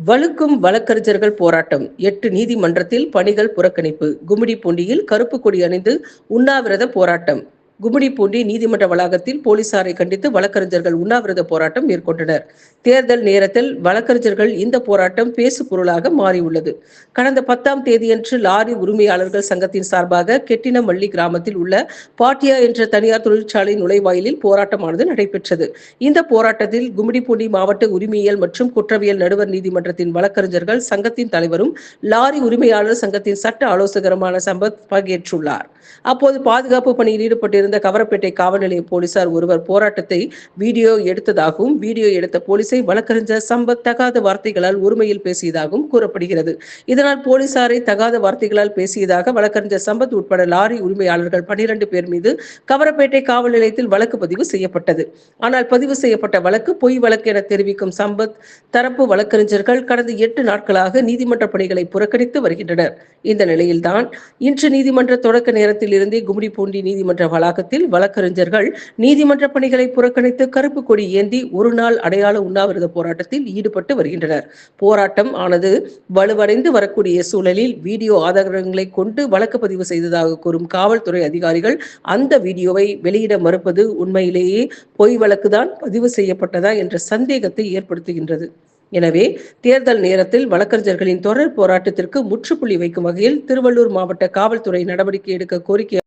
வலுக்கும் வழக்கறிஞர்கள் போராட்டம் 8 நீதிமன்றத்தில் பணிகள் புறக்கணிப்பு. கும்மிடிப்பூண்டியில் கருப்பு கொடி அணிந்து உண்ணாவிரத போராட்டம். கும்மிடிப்பூண்டி நீதிமன்ற வளாகத்தில் போலீசாரை கண்டித்து வழக்கறிஞர்கள் உண்ணாவிரத போராட்டம் மேற்கொண்டனர். தேர்தல் நேரத்தில் வழக்கறிஞர்கள் இந்த போராட்டம் பேசு பொருளாக மாறியுள்ளது. கடந்த 10ஆம் தேதியன்று லாரி உரிமையாளர்கள் சங்கத்தின் சார்பாக கெட்டினமல்லி கிராமத்தில் உள்ள பாட்டியா என்ற தனியார் தொழிற்சாலை நுழைவாயிலில் போராட்டமானது நடைபெற்றது. இந்த போராட்டத்தில் கும்மிடிப்பூண்டி மாவட்ட உரிமையியல் மற்றும் குற்றவியல் நடுவர் நீதிமன்றத்தின் வழக்கறிஞர்கள் சங்கத்தின் தலைவரும் லாரி உரிமையாளர் சங்கத்தின் சட்ட ஆலோசகருமான சம்பத் பங்கேற்றுள்ளார். அப்போது பாதுகாப்பு பணியில் ஈடுபட்டிருந்த கவரப்பேட்டை காவல் நிலைய போலீசார் ஒருவர் போராட்டத்தை வீடியோ எடுத்ததாகவும், வீடியோ எடுத்த போலீசை வழக்கறிஞர் சம்பத் தகாத வார்த்தைகளால் ஒருமையில் பேசியதாகவும் கூறப்படுகிறது. இதனால் போலீசாரை தகாத வார்த்தைகளால் பேசியதாக வழக்கறிஞர் சம்பத் உட்பட லாரி உரிமையாளர்கள் 12 பேர் மீது கவரப்பேட்டை காவல் நிலையத்தில் வழக்கு பதிவு செய்யப்பட்டது. ஆனால் பதிவு செய்யப்பட்ட வழக்கு பொய் வழக்கு என தெரிவிக்கும் சம்பத் தரப்பு வழக்கறிஞர்கள் கடந்த 8 நாட்களாக நீதிமன்ற பணிகளை புறக்கணித்து வருகின்றனர். இந்த நிலையில்தான் இன்று நீதிமன்ற தொடக்க நேரத்தில் இருந்தே கும்மிடிப்பூண்டி நீதிமன்ற வளாகத்தில் வழக்கறிஞர்கள் நீதிமன்ற பணிகளை புறக்கணித்து கருப்பு கொடி ஏந்தி ஒரு நாள் அடையாள உண்ணாவிரத போராட்டத்தில் ஈடுபட்டு வருகின்றனர். போராட்டம் ஆனது வலுவடைந்து வரக்கூடிய சூழலில் வீடியோ ஆதாரங்களை கொண்டு வழக்கு பதிவு செய்ததாக கூறும் காவல்துறை அதிகாரிகள் அந்த வீடியோவை வெளியிட மறுப்பது உண்மையிலேயே பொய் வழக்குதான் பதிவு செய்யப்பட்டதா என்ற சந்தேகத்தை ஏற்படுத்துகின்றது. எனவே தேர்தல் நேரத்தில் வழக்கறிஞர்களின் தொடர் போராட்டத்திற்கு முற்றுப்புள்ளி வைக்கும் வகையில் திருவள்ளூர் மாவட்ட காவல்துறை நடவடிக்கை எடுக்க கோரிக்கை